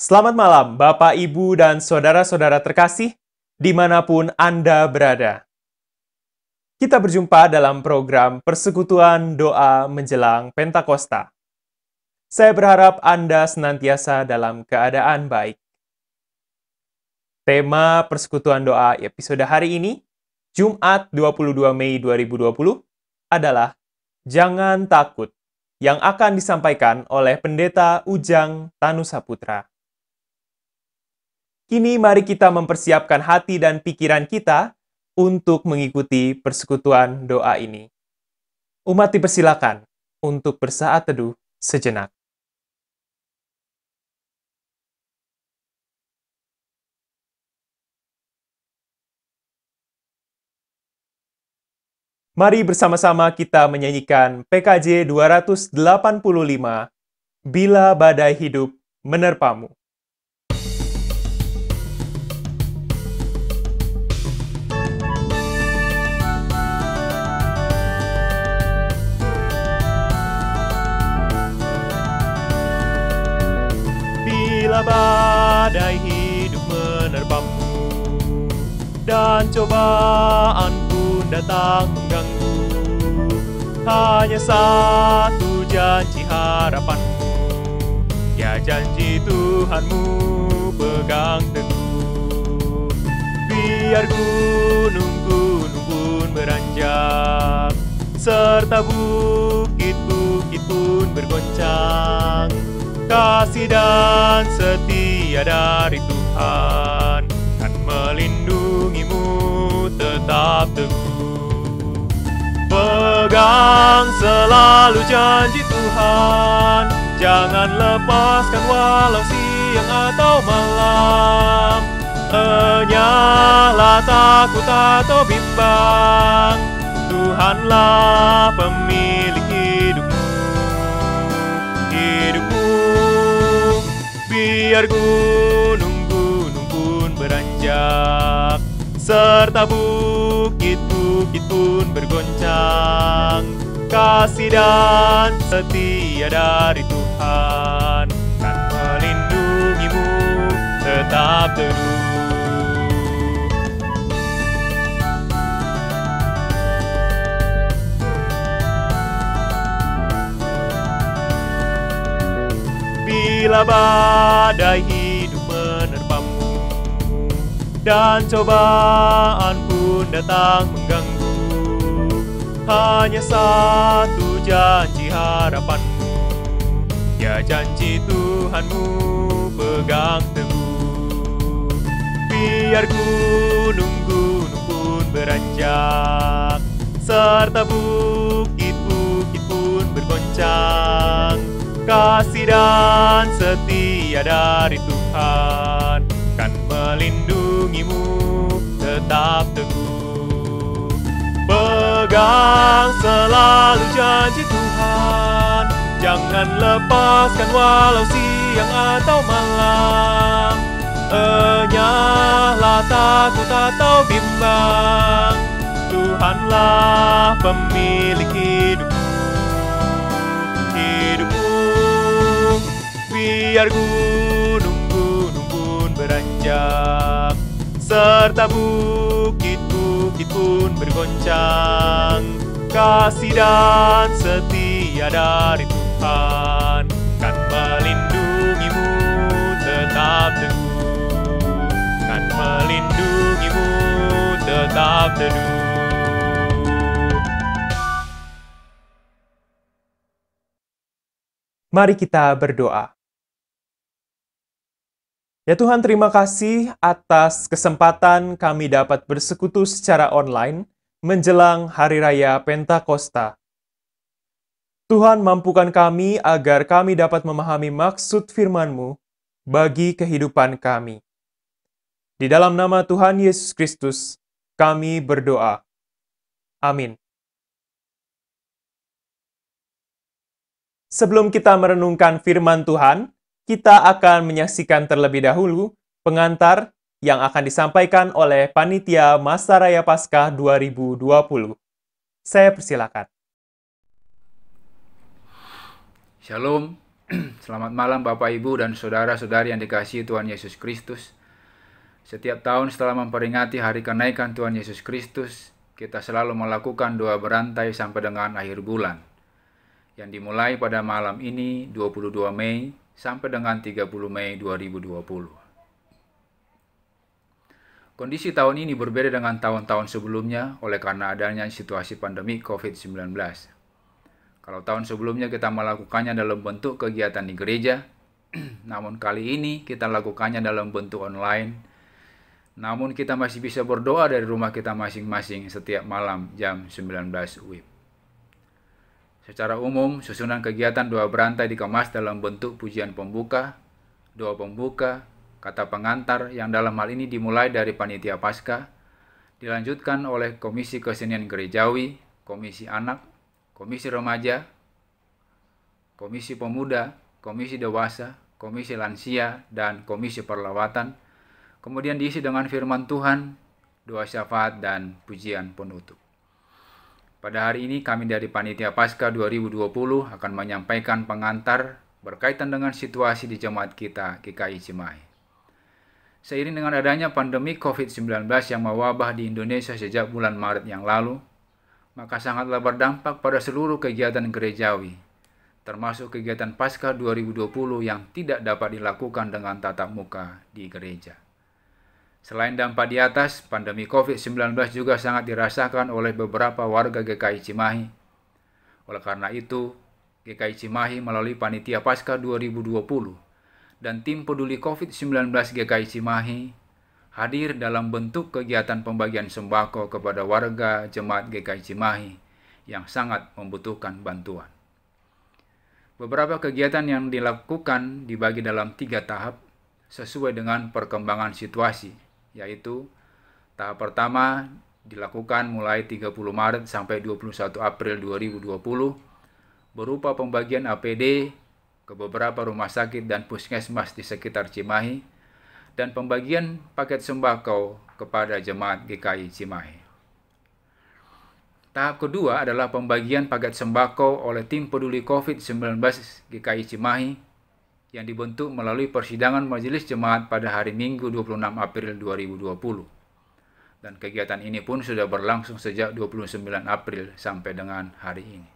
Selamat malam, Bapak, Ibu, dan saudara-saudara terkasih, dimanapun Anda berada. Kita berjumpa dalam program Persekutuan Doa Menjelang Pentakosta. Saya berharap Anda senantiasa dalam keadaan baik. Tema Persekutuan Doa episode hari ini, Jumat 22 Mei 2020, adalah Jangan Takut, yang akan disampaikan oleh Pendeta Ujang Tanusaputra. Kini mari kita mempersiapkan hati dan pikiran kita untuk mengikuti persekutuan doa ini. Umat dipersilakan untuk bersaat teduh sejenak. Mari bersama-sama kita menyanyikan PKJ 285, Bila Badai Hidup Menerpamu. Bila badai hidup menerpamu dan cobaan pun datang mengganggu, hanya satu janji harapanmu, ya janji Tuhanmu pegang teguh. Biar gunung-gunung pun beranjak, serta bukit-bukit pun bergoncang, kasih dan setia dari Tuhan kan melindungimu tetap teguh. Pegang selalu janji Tuhan, jangan lepaskan walau siang atau malam. Enyalah takut atau bimbang, Tuhanlah pemilik hidupmu. Biar gunung-gunung pun beranjak, serta bukit-bukit pun bergoncang, kasih dan setia dari Tuhan kan melindungimu tetap teduh. Bila badai hidup menerpamu dan cobaan pun datang mengganggu, hanya satu janji harapanmu, ya janji Tuhanmu pegang teguh. Biar gunung-gunung pun beranjak, serta bukit-bukit pun bergoncang, kasih dan setia dari Tuhan kan melindungimu tetap teguh. Pegang selalu janji Tuhan, jangan lepaskan walau siang atau malam. Enyalah takut atau bimbang, Tuhanlah pemilik hidupmu. Biar gunung-gunung pun beranjak, serta bukit-bukit pun bergoncang, kasih dan setia dari Tuhan kan melindungimu tetap teguh, kan melindungimu tetap teduh. Mari kita berdoa. Ya Tuhan, terima kasih atas kesempatan kami dapat bersekutu secara online menjelang Hari Raya Pentakosta. Tuhan, mampukan kami agar kami dapat memahami maksud firman-Mu bagi kehidupan kami. Di dalam nama Tuhan Yesus Kristus, kami berdoa. Amin. Sebelum kita merenungkan firman Tuhan, kita akan menyaksikan terlebih dahulu pengantar yang akan disampaikan oleh Panitia Masa Raya Paskah 2020. Saya persilakan. Shalom, Selamat malam Bapak Ibu dan saudara-saudari yang dikasihi Tuhan Yesus Kristus. Setiap tahun setelah memperingati hari kenaikan Tuhan Yesus Kristus, kita selalu melakukan doa berantai sampai dengan akhir bulan, yang dimulai pada malam ini 22 Mei sampai dengan 30 Mei 2020. Kondisi tahun ini berbeda dengan tahun-tahun sebelumnya oleh karena adanya situasi pandemi COVID-19. Kalau tahun sebelumnya kita melakukannya dalam bentuk kegiatan di gereja, namun kali ini kita lakukannya dalam bentuk online. Namun kita masih bisa berdoa dari rumah kita masing-masing setiap malam jam 19 WIB. Secara umum, susunan kegiatan doa berantai dikemas dalam bentuk pujian pembuka, doa pembuka, kata pengantar yang dalam hal ini dimulai dari Panitia Paskah, dilanjutkan oleh Komisi Kesenian Gerejawi, Komisi Anak, Komisi Remaja, Komisi Pemuda, Komisi Dewasa, Komisi Lansia, dan Komisi Perlawatan. Kemudian diisi dengan firman Tuhan, doa syafaat, dan pujian penutup. Pada hari ini kami dari Panitia Paskah 2020 akan menyampaikan pengantar berkaitan dengan situasi di jemaat kita GKI Cimahi. Seiring dengan adanya pandemi COVID-19 yang mewabah di Indonesia sejak bulan Maret yang lalu, maka sangatlah berdampak pada seluruh kegiatan gerejawi, termasuk kegiatan Paskah 2020 yang tidak dapat dilakukan dengan tatap muka di gereja. Selain dampak di atas, pandemi COVID-19 juga sangat dirasakan oleh beberapa warga GKI Cimahi. Oleh karena itu, GKI Cimahi melalui Panitia Paskah 2020 dan Tim Peduli COVID-19 GKI Cimahi hadir dalam bentuk kegiatan pembagian sembako kepada warga jemaat GKI Cimahi yang sangat membutuhkan bantuan. Beberapa kegiatan yang dilakukan dibagi dalam 3 tahap sesuai dengan perkembangan situasi, yaitu tahap pertama dilakukan mulai 30 Maret sampai 21 April 2020 berupa pembagian APD ke beberapa rumah sakit dan puskesmas di sekitar Cimahi, dan pembagian paket sembako kepada jemaat GKI Cimahi. Tahap kedua adalah pembagian paket sembako oleh Tim Peduli COVID-19 GKI Cimahi yang dibentuk melalui persidangan Majelis Jemaat pada hari Minggu 26 April 2020. Dan kegiatan ini pun sudah berlangsung sejak 29 April sampai dengan hari ini.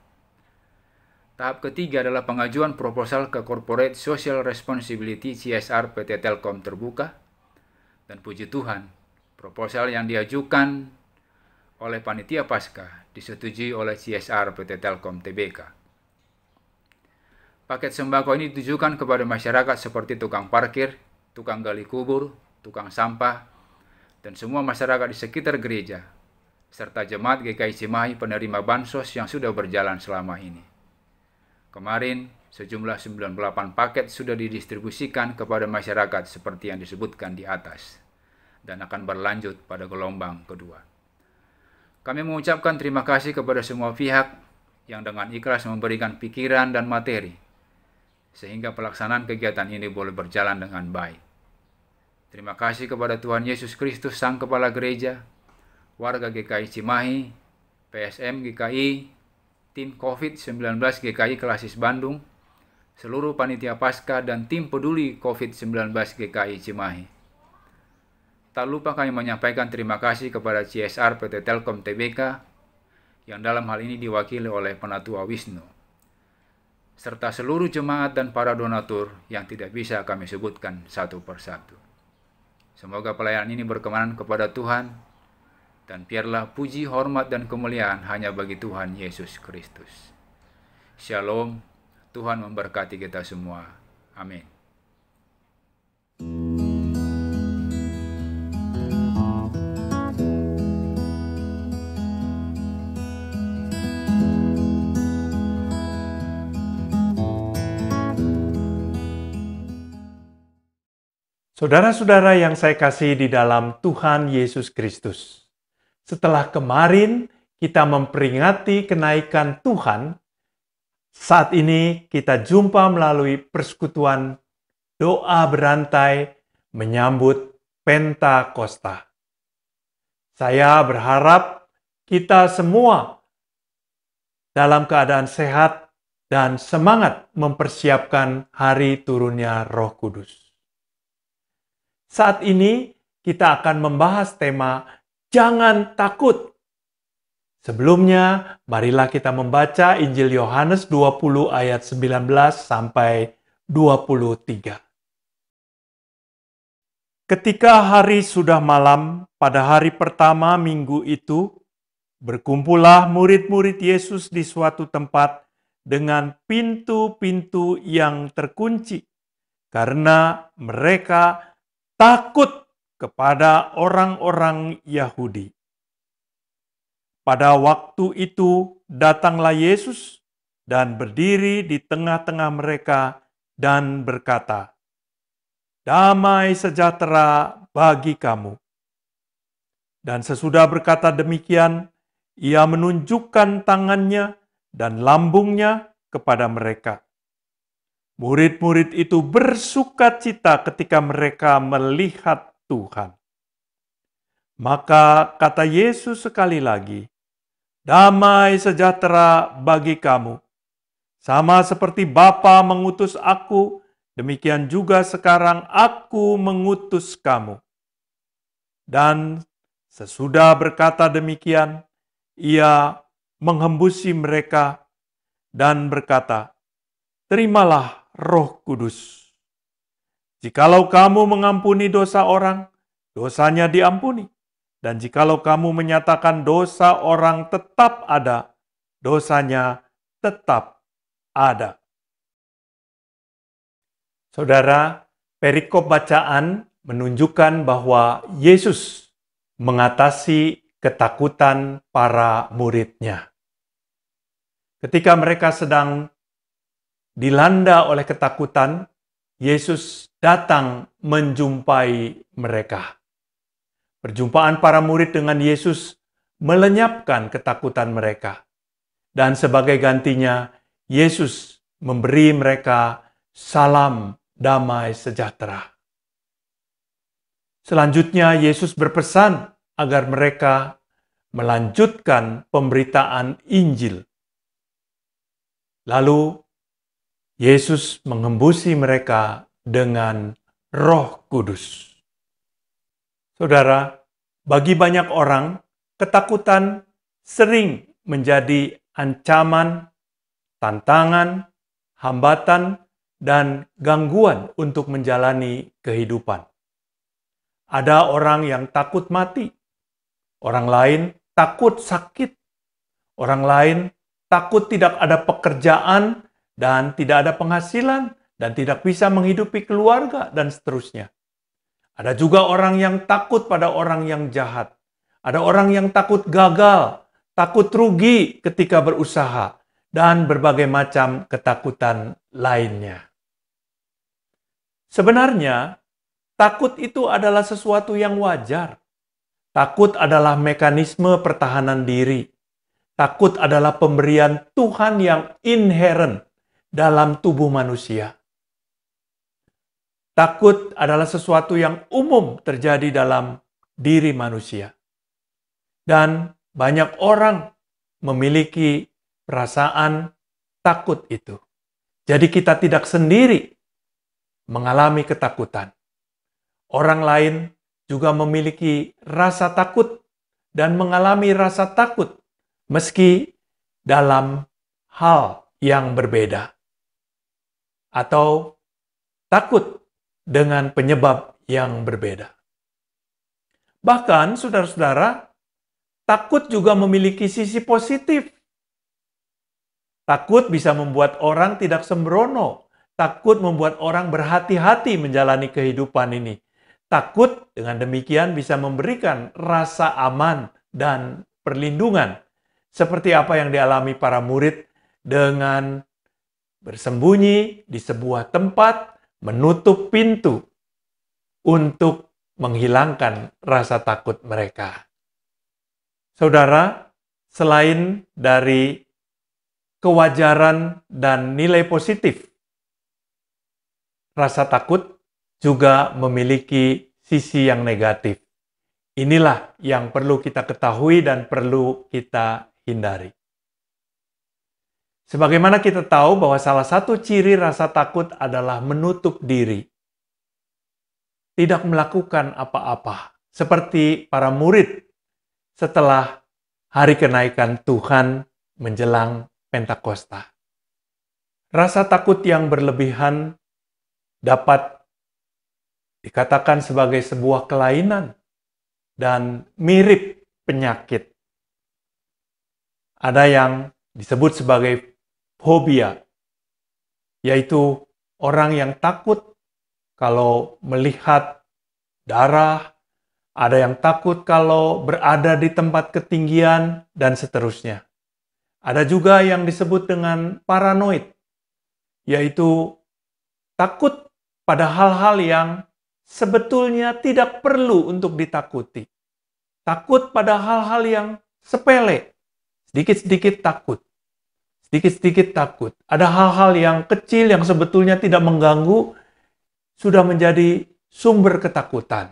Tahap ketiga adalah pengajuan proposal ke Corporate Social Responsibility CSR PT Telkom Terbuka. Dan puji Tuhan, proposal yang diajukan oleh Panitia Paskah disetujui oleh CSR PT Telkom Tbk. Paket sembako ini ditujukan kepada masyarakat seperti tukang parkir, tukang gali kubur, tukang sampah, dan semua masyarakat di sekitar gereja, serta jemaat GKI Cimahi penerima bansos yang sudah berjalan selama ini. Kemarin, sejumlah 98 paket sudah didistribusikan kepada masyarakat seperti yang disebutkan di atas, dan akan berlanjut pada gelombang kedua. Kami mengucapkan terima kasih kepada semua pihak yang dengan ikhlas memberikan pikiran dan materi, sehingga pelaksanaan kegiatan ini boleh berjalan dengan baik. Terima kasih kepada Tuhan Yesus Kristus, Sang Kepala Gereja, warga GKI Cimahi, PSM GKI, Tim COVID-19 GKI Klasis Bandung, seluruh Panitia Paskah, dan Tim Peduli COVID-19 GKI Cimahi. Tak lupa kami menyampaikan terima kasih kepada CSR PT Telkom Tbk, yang dalam hal ini diwakili oleh Penatua Wisnu, serta seluruh jemaat dan para donatur yang tidak bisa kami sebutkan satu persatu. Semoga pelayanan ini berkenan kepada Tuhan, dan biarlah puji, hormat, dan kemuliaan hanya bagi Tuhan Yesus Kristus. Shalom, Tuhan memberkati kita semua. Amin. Saudara-saudara yang saya kasihi di dalam Tuhan Yesus Kristus, setelah kemarin kita memperingati kenaikan Tuhan, saat ini kita jumpa melalui persekutuan doa berantai menyambut Pentakosta. Saya berharap kita semua dalam keadaan sehat dan semangat mempersiapkan hari turunnya Roh Kudus. Saat ini kita akan membahas tema Jangan Takut. Sebelumnya, marilah kita membaca Injil Yohanes 20 ayat 19 sampai 23. Ketika hari sudah malam, pada hari pertama minggu itu, berkumpullah murid-murid Yesus di suatu tempat dengan pintu-pintu yang terkunci, karena mereka takut kepada orang-orang Yahudi. Pada waktu itu datanglah Yesus dan berdiri di tengah-tengah mereka dan berkata, "Damai sejahtera bagi kamu." Dan sesudah berkata demikian, ia menunjukkan tangannya dan lambungnya kepada mereka. Murid-murid itu bersukacita ketika mereka melihat Tuhan. Maka kata Yesus sekali lagi, "Damai sejahtera bagi kamu. Sama seperti Bapa mengutus aku, demikian juga sekarang aku mengutus kamu." Dan sesudah berkata demikian, ia menghembusi mereka dan berkata, "Terimalah Roh Kudus. Jikalau kamu mengampuni dosa orang, dosanya diampuni. Dan jikalau kamu menyatakan dosa orang tetap ada, dosanya tetap ada." Saudara, perikop bacaan menunjukkan bahwa Yesus mengatasi ketakutan para murid-Nya. Ketika mereka sedang dilanda oleh ketakutan, Yesus datang menjumpai mereka. Perjumpaan para murid dengan Yesus melenyapkan ketakutan mereka. Dan sebagai gantinya, Yesus memberi mereka salam damai sejahtera. Selanjutnya, Yesus berpesan agar mereka melanjutkan pemberitaan Injil. Lalu, Yesus menghembusi mereka dengan Roh Kudus. Saudara, bagi banyak orang, ketakutan sering menjadi ancaman, tantangan, hambatan, dan gangguan untuk menjalani kehidupan. Ada orang yang takut mati, orang lain takut sakit, orang lain takut tidak ada pekerjaan dan tidak ada penghasilan dan tidak bisa menghidupi keluarga dan seterusnya. Ada juga orang yang takut pada orang yang jahat. Ada orang yang takut gagal, takut rugi ketika berusaha, dan berbagai macam ketakutan lainnya. Sebenarnya, takut itu adalah sesuatu yang wajar. Takut adalah mekanisme pertahanan diri. Takut adalah pemberian Tuhan yang inheren dalam tubuh manusia. Takut adalah sesuatu yang umum terjadi dalam diri manusia. Dan banyak orang memiliki perasaan takut itu. Jadi kita tidak sendiri mengalami ketakutan. Orang lain juga memiliki rasa takut dan mengalami rasa takut meski dalam hal yang berbeda. Atau takut dengan penyebab yang berbeda. Bahkan, saudara-saudara, takut juga memiliki sisi positif. Takut bisa membuat orang tidak sembrono. Takut membuat orang berhati-hati menjalani kehidupan ini. Takut dengan demikian bisa memberikan rasa aman dan perlindungan. Seperti apa yang dialami para murid dengan bersembunyi di sebuah tempat, menutup pintu untuk menghilangkan rasa takut mereka. Saudara, selain dari kewajaran dan nilai positif, rasa takut juga memiliki sisi yang negatif. Inilah yang perlu kita ketahui dan perlu kita hindari. Sebagaimana kita tahu bahwa salah satu ciri rasa takut adalah menutup diri, tidak melakukan apa-apa, seperti para murid setelah hari kenaikan Tuhan menjelang Pentakosta. Rasa takut yang berlebihan dapat dikatakan sebagai sebuah kelainan dan mirip penyakit. Ada yang disebut sebagai fobia, yaitu orang yang takut kalau melihat darah, ada yang takut kalau berada di tempat ketinggian, dan seterusnya. Ada juga yang disebut dengan paranoid, yaitu takut pada hal-hal yang sebetulnya tidak perlu untuk ditakuti. Takut pada hal-hal yang sepele, sedikit-sedikit takut. Sedikit-sedikit takut. Ada hal-hal yang kecil yang sebetulnya tidak mengganggu, sudah menjadi sumber ketakutan.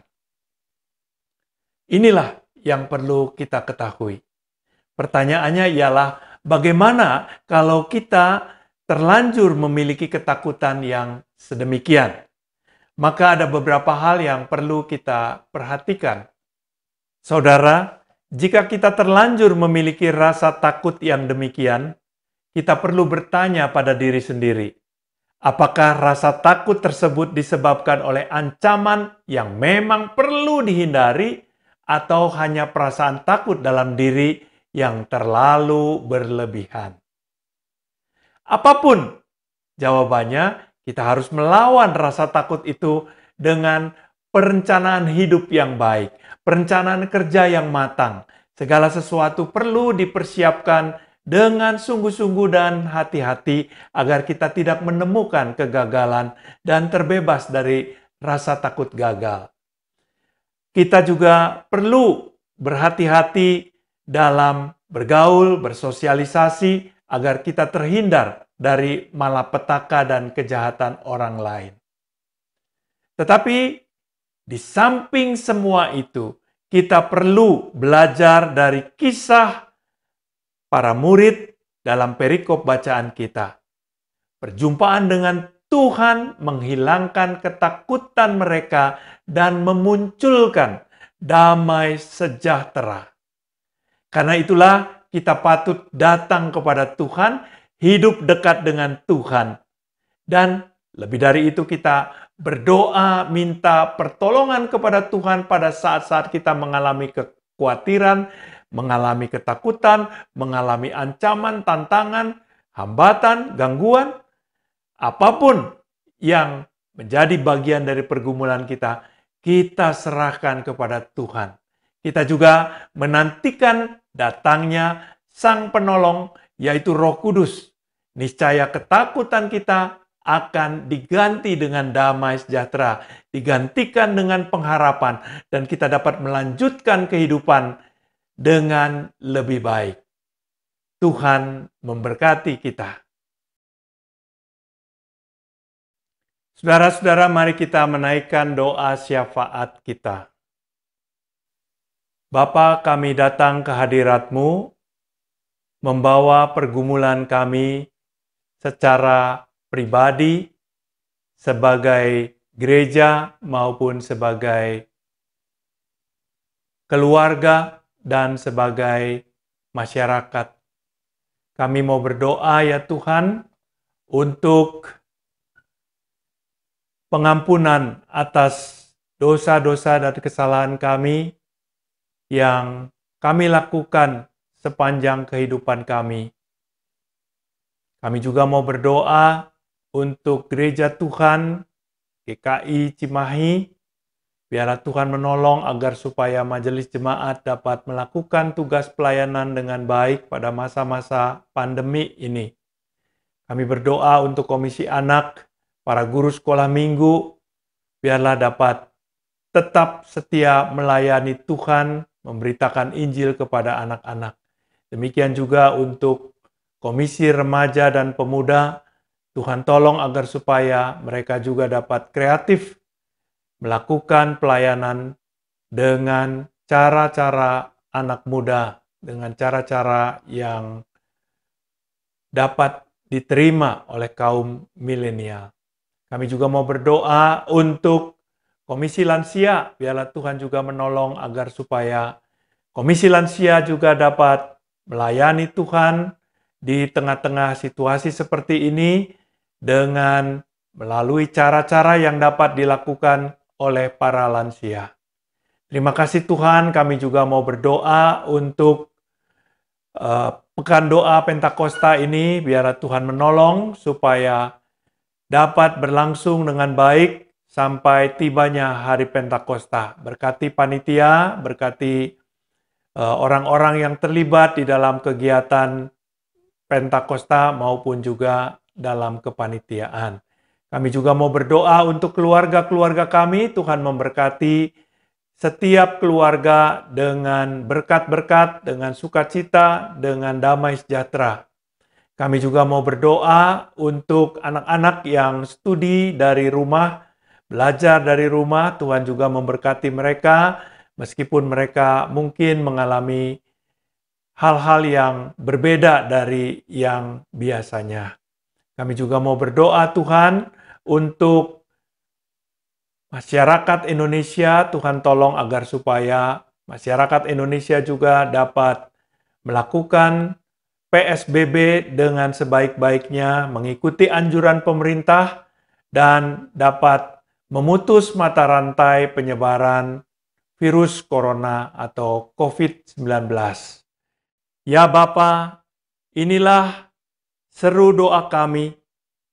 Inilah yang perlu kita ketahui. Pertanyaannya ialah, bagaimana kalau kita terlanjur memiliki ketakutan yang sedemikian? Maka ada beberapa hal yang perlu kita perhatikan. Saudara, jika kita terlanjur memiliki rasa takut yang demikian, kita perlu bertanya pada diri sendiri, apakah rasa takut tersebut disebabkan oleh ancaman yang memang perlu dihindari atau hanya perasaan takut dalam diri yang terlalu berlebihan? Apapun jawabannya, kita harus melawan rasa takut itu dengan perencanaan hidup yang baik, perencanaan kerja yang matang. Segala sesuatu perlu dipersiapkan dengan sungguh-sungguh dan hati-hati agar kita tidak menemukan kegagalan dan terbebas dari rasa takut gagal. Kita juga perlu berhati-hati dalam bergaul, bersosialisasi agar kita terhindar dari malapetaka dan kejahatan orang lain. Tetapi di samping semua itu, kita perlu belajar dari kisah para murid dalam perikop bacaan kita. Perjumpaan dengan Tuhan menghilangkan ketakutan mereka dan memunculkan damai sejahtera. Karena itulah kita patut datang kepada Tuhan, hidup dekat dengan Tuhan. Dan lebih dari itu kita berdoa, minta pertolongan kepada Tuhan pada saat-saat kita mengalami kekhawatiran, mengalami ketakutan, mengalami ancaman, tantangan, hambatan, gangguan, apapun yang menjadi bagian dari pergumulan kita, kita serahkan kepada Tuhan. Kita juga menantikan datangnya Sang Penolong, yaitu Roh Kudus. Niscaya ketakutan kita akan diganti dengan damai sejahtera, digantikan dengan pengharapan, dan kita dapat melanjutkan kehidupan dengan lebih baik. Tuhan memberkati kita. Saudara-saudara, mari kita menaikkan doa syafaat kita. Bapa, kami datang ke hadirat-Mu, membawa pergumulan kami secara pribadi, sebagai gereja maupun sebagai keluarga dan sebagai masyarakat. Kami mau berdoa ya Tuhan untuk pengampunan atas dosa-dosa dan kesalahan kami yang kami lakukan sepanjang kehidupan kami. Kami juga mau berdoa untuk Gereja Tuhan GKI Cimahi. Biarlah Tuhan menolong agar supaya majelis jemaat dapat melakukan tugas pelayanan dengan baik pada masa-masa pandemi ini. Kami berdoa untuk Komisi Anak, para guru sekolah minggu, biarlah dapat tetap setia melayani Tuhan, memberitakan Injil kepada anak-anak. Demikian juga untuk Komisi Remaja dan Pemuda, Tuhan tolong agar supaya mereka juga dapat kreatif melakukan pelayanan dengan cara-cara anak muda, dengan cara-cara yang dapat diterima oleh kaum milenial. Kami juga mau berdoa untuk Komisi Lansia, biarlah Tuhan juga menolong agar supaya Komisi Lansia juga dapat melayani Tuhan di tengah-tengah situasi seperti ini dengan melalui cara-cara yang dapat dilakukan oleh para lansia. Terima kasih Tuhan, kami juga mau berdoa untuk Pekan Doa Pentakosta ini, biarlah Tuhan menolong supaya dapat berlangsung dengan baik sampai tibanya hari Pentakosta. Berkati panitia, berkati orang-orang yang terlibat di dalam kegiatan Pentakosta maupun juga dalam kepanitiaan. Kami juga mau berdoa untuk keluarga-keluarga kami, Tuhan memberkati setiap keluarga dengan berkat-berkat, dengan sukacita, dengan damai sejahtera. Kami juga mau berdoa untuk anak-anak yang studi dari rumah, belajar dari rumah. Tuhan juga memberkati mereka, meskipun mereka mungkin mengalami hal-hal yang berbeda dari yang biasanya. Kami juga mau berdoa Tuhan untuk masyarakat Indonesia, Tuhan tolong agar supaya masyarakat Indonesia juga dapat melakukan PSBB dengan sebaik-baiknya, mengikuti anjuran pemerintah, dan dapat memutus mata rantai penyebaran virus corona atau COVID-19. Ya Bapa, inilah seru doa kami,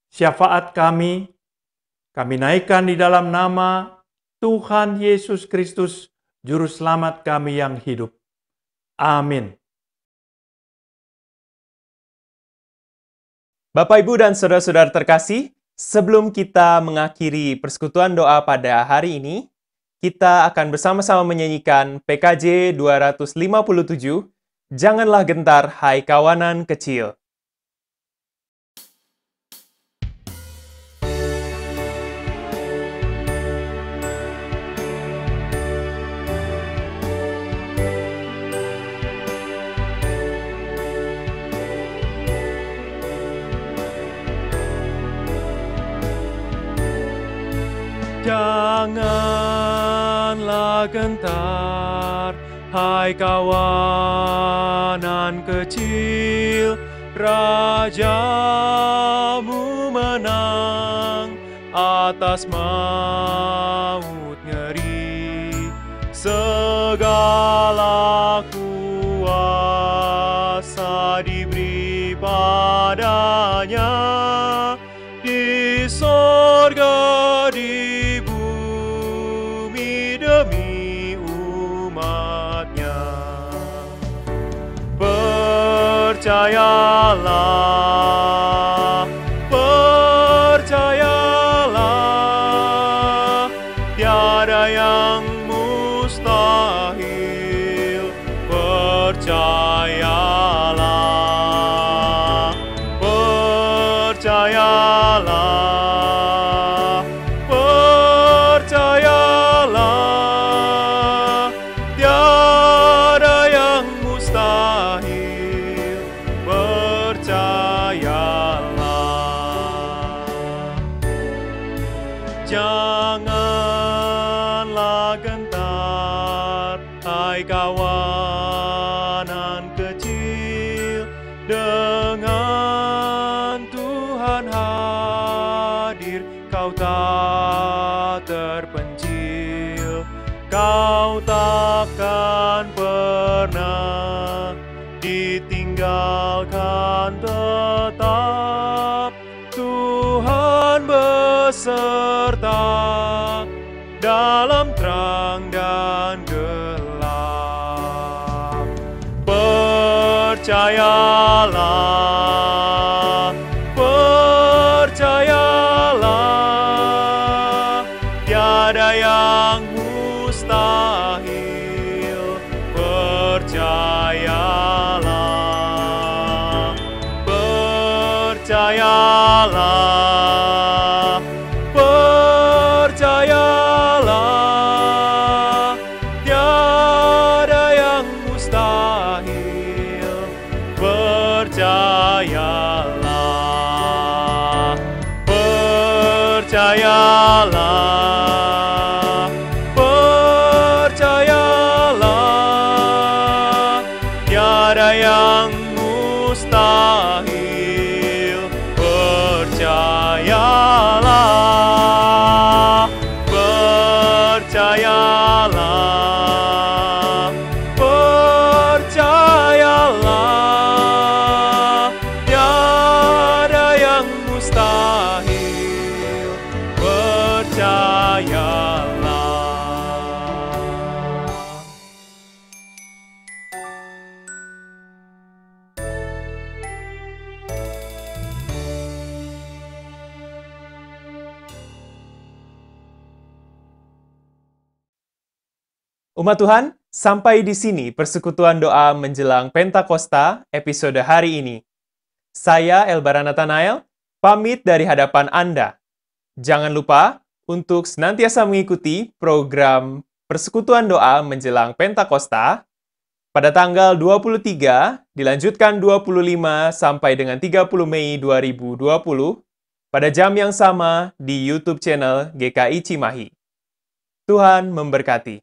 syafaat kami naikkan di dalam nama Tuhan Yesus Kristus, Juru Selamat kami yang hidup. Amin. Bapak, Ibu, dan saudara-saudara terkasih, sebelum kita mengakhiri persekutuan doa pada hari ini, kita akan bersama-sama menyanyikan PKJ 257, Janganlah Gentar, Hai Kawanan Kecil. Janganlah gentar, hai kawanan kecil, Rajamu menang atas maut ngeri. Segala kuasa diberi padanya, di sorga, di demi umatnya. Percayalah, percayalah, tiada yang mustahil. Percayalah, percayalah, percayalah, tiada yang mustahil. Percayalah. Janganlah gentar, hai kawanan kecil, dengan Tuhan hadir, kau tak terpencil. Kau takkan pernah ditinggalkan tetap. Tuhan beserta dalam terang dan gelap. Percayalah, percayalah, tiada yang mustahil. Percayalah, percayalah, percayalah, tiada yang mustahil. Percayalah. percayalah, percayalah, tiada yang mustahil, percayalah. Umat Tuhan, sampai di sini persekutuan doa menjelang Pentakosta episode hari ini. Saya Elbara Nathanael, pamit dari hadapan Anda. Jangan lupa untuk senantiasa mengikuti program persekutuan doa menjelang Pentakosta pada tanggal 23, dilanjutkan 25 sampai dengan 30 Mei 2020 pada jam yang sama di YouTube channel GKI Cimahi. Tuhan memberkati.